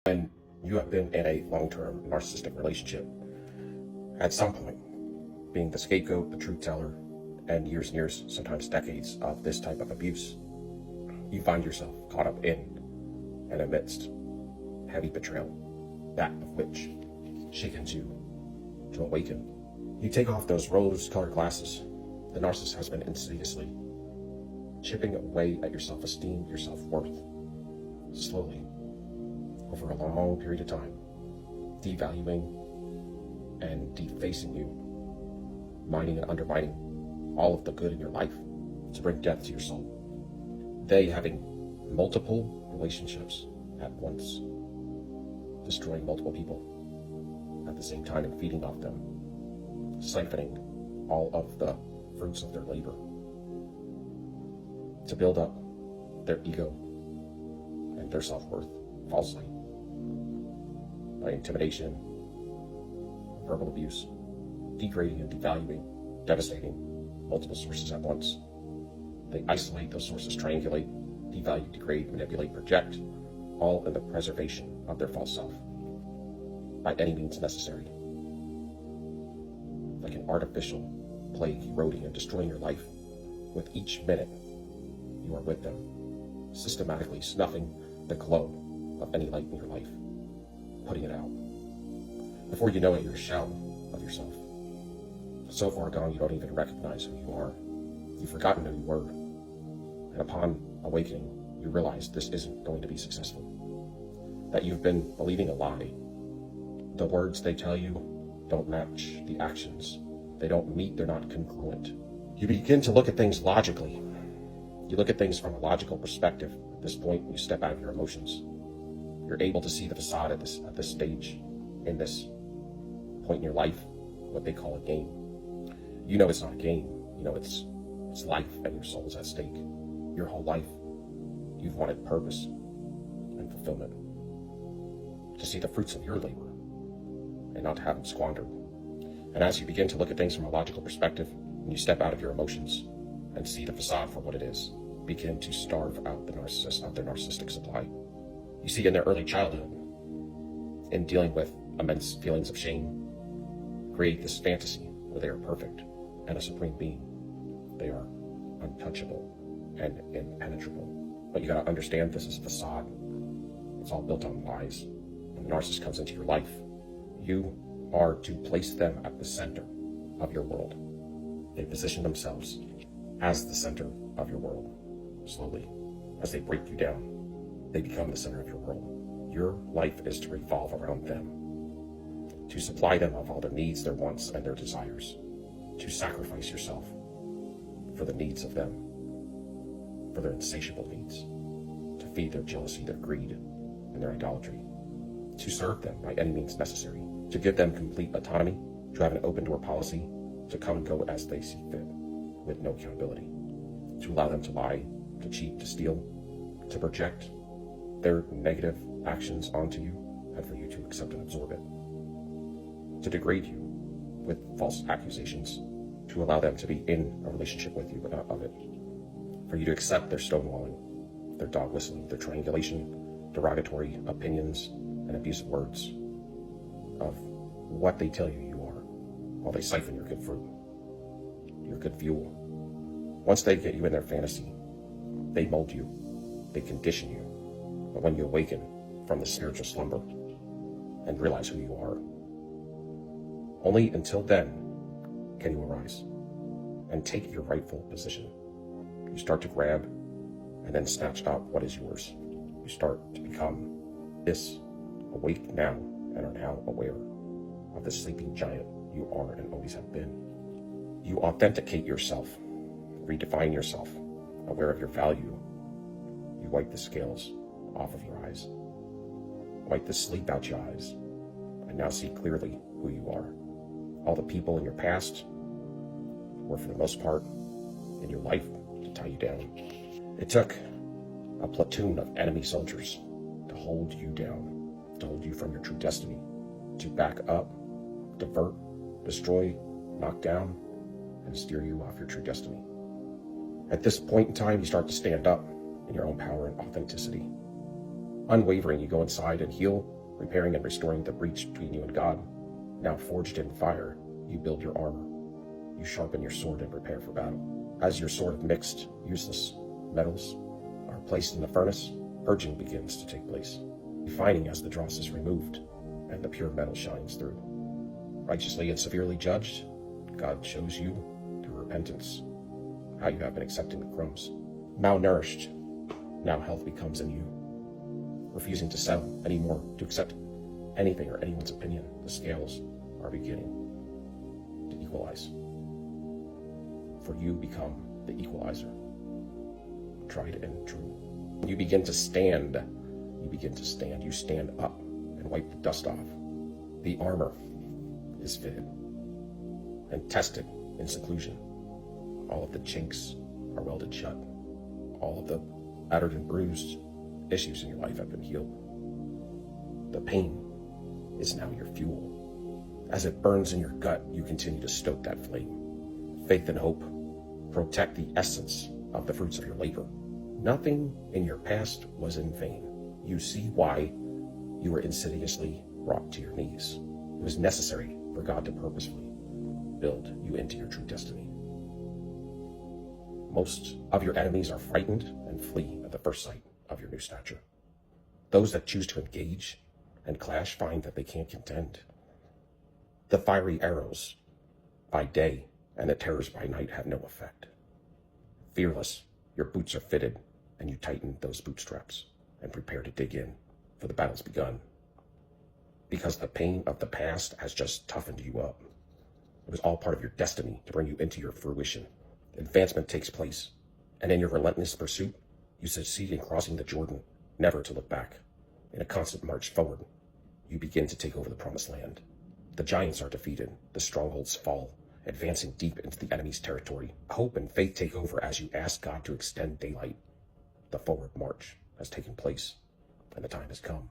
When you have been in a long-term narcissistic relationship, at some point, being the scapegoat, the truth teller, and years, sometimes decades of this type of abuse, you find yourself caught up in and amidst heavy betrayal, that of which shakens you to awaken. You take off those rose-colored glasses. The narcissist has been insidiously chipping away at your self-esteem, your self-worth, slowly, over a long period of time, devaluing and defacing you, mining and undermining all of the good in your life to bring death to your soul. They having multiple relationships at once, destroying multiple people at the same time and feeding off them, siphoning all of the fruits of their labor to build up their ego and their self-worth falsely by intimidation, verbal abuse, degrading and devaluing, devastating multiple sources at once. They isolate those sources, triangulate, devalue, degrade, manipulate, project, all in the preservation of their false self by any means necessary. Like an artificial plague eroding and destroying your life with each minute you are with them, systematically snuffing the glow of any light in your life, putting it out. Before you know it, you're a shell of yourself. So far gone, you don't even recognize who you are. You've forgotten who you were. And upon awakening, you realize this isn't going to be successful. That you've been believing a lie. The words they tell you don't match the actions. They don't meet, they're not congruent. You begin to look at things logically. You look at things from a logical perspective. At this point, you step out of your emotions. You're able to see the facade at this stage, in this point in your life, what they call a game. You know it's not a game. You know it's life, and your soul is at stake. Your whole life, you've wanted purpose and fulfillment, to see the fruits of your labor and not to have them squandered. And as you begin to look at things from a logical perspective, and you step out of your emotions and see the facade for what it is, begin to starve out the narcissist of their narcissistic supply. You see, in their early childhood, in dealing with immense feelings of shame, create this fantasy where they are perfect and a supreme being. They are untouchable and impenetrable. But you gotta understand, this is a facade. It's all built on lies. When the narcissist comes into your life, you are to place them at the center of your world. They position themselves as the center of your world. Slowly, as they break you down, they become the center of your world. Your life is to revolve around them, to supply them of all their needs, their wants, and their desires, to sacrifice yourself for the needs of them, for their insatiable needs, to feed their jealousy, their greed, and their idolatry, to serve them by any means necessary, to give them complete autonomy, to have an open door policy, to come and go as they see fit, with no accountability, to allow them to lie, to cheat, to steal, to project their negative actions onto you, and for you to accept and absorb it, to degrade you with false accusations, to allow them to be in a relationship with you but not of it, for you to accept their stonewalling, their dog whistling, their triangulation, derogatory opinions, and abusive words of what they tell you are, while they siphon your good fruit, your good fuel. Once they get you in their fantasy, they mold you, they condition you. But when you awaken from the spiritual slumber and realize who you are, only until then can you arise and take your rightful position. You start to grab and then snatch out what is yours. You start to become this awake now and are now aware of the sleeping giant you are and always have been. You authenticate yourself, redefine yourself, aware of your value. You wipe the scales off of your eyes, wipe the sleep out your eyes, and now see clearly who you are. All the people in your past were, for the most part, in your life to tie you down. It took a platoon of enemy soldiers to hold you down, to hold you from your true destiny, to back up, divert, destroy, knock down, and steer you off your true destiny. At this point in time, you start to stand up in your own power and authenticity, Unwavering, you go inside and heal, repairing and restoring the breach between you and God. Now forged in fire, you build your armor. You sharpen your sword and prepare for battle. As your sword of mixed, useless metals are placed in the furnace, purging begins to take place, refining as the dross is removed and the pure metal shines through. Righteously and severely judged, God shows you, through repentance, how you have been accepting the crumbs. Malnourished, now health becomes in you. Refusing to settle anymore, to accept anything or anyone's opinion, the scales are beginning to equalize. For you become the equalizer, tried and true. You begin to stand. You stand up and wipe the dust off. The armor is fitted and tested in seclusion. All of the chinks are welded shut. All of the battered and bruised issues in your life have been healed. The pain is now your fuel. As it burns in your gut, you continue to stoke that flame. Faith and hope protect the essence of the fruits of your labor. Nothing in your past was in vain. You see why you were insidiously brought to your knees. It was necessary for God to purposefully build you into your true destiny. Most of your enemies are frightened and flee at the first sight of your new stature. Those that choose to engage and clash find that they can't contend. The fiery arrows by day and the terrors by night have no effect. Fearless, your boots are fitted, and you tighten those bootstraps and prepare to dig in, for the battle's begun. Because the pain of the past has just toughened you up. It was all part of your destiny to bring you into your fruition. Advancement takes place, and in your relentless pursuit, you succeed in crossing the Jordan, never to look back. In a constant march forward, you begin to take over the promised land. The giants are defeated, the strongholds fall, advancing deep into the enemy's territory. Hope and faith take over as you ask God to extend daylight. The forward march has taken place, and the time has come.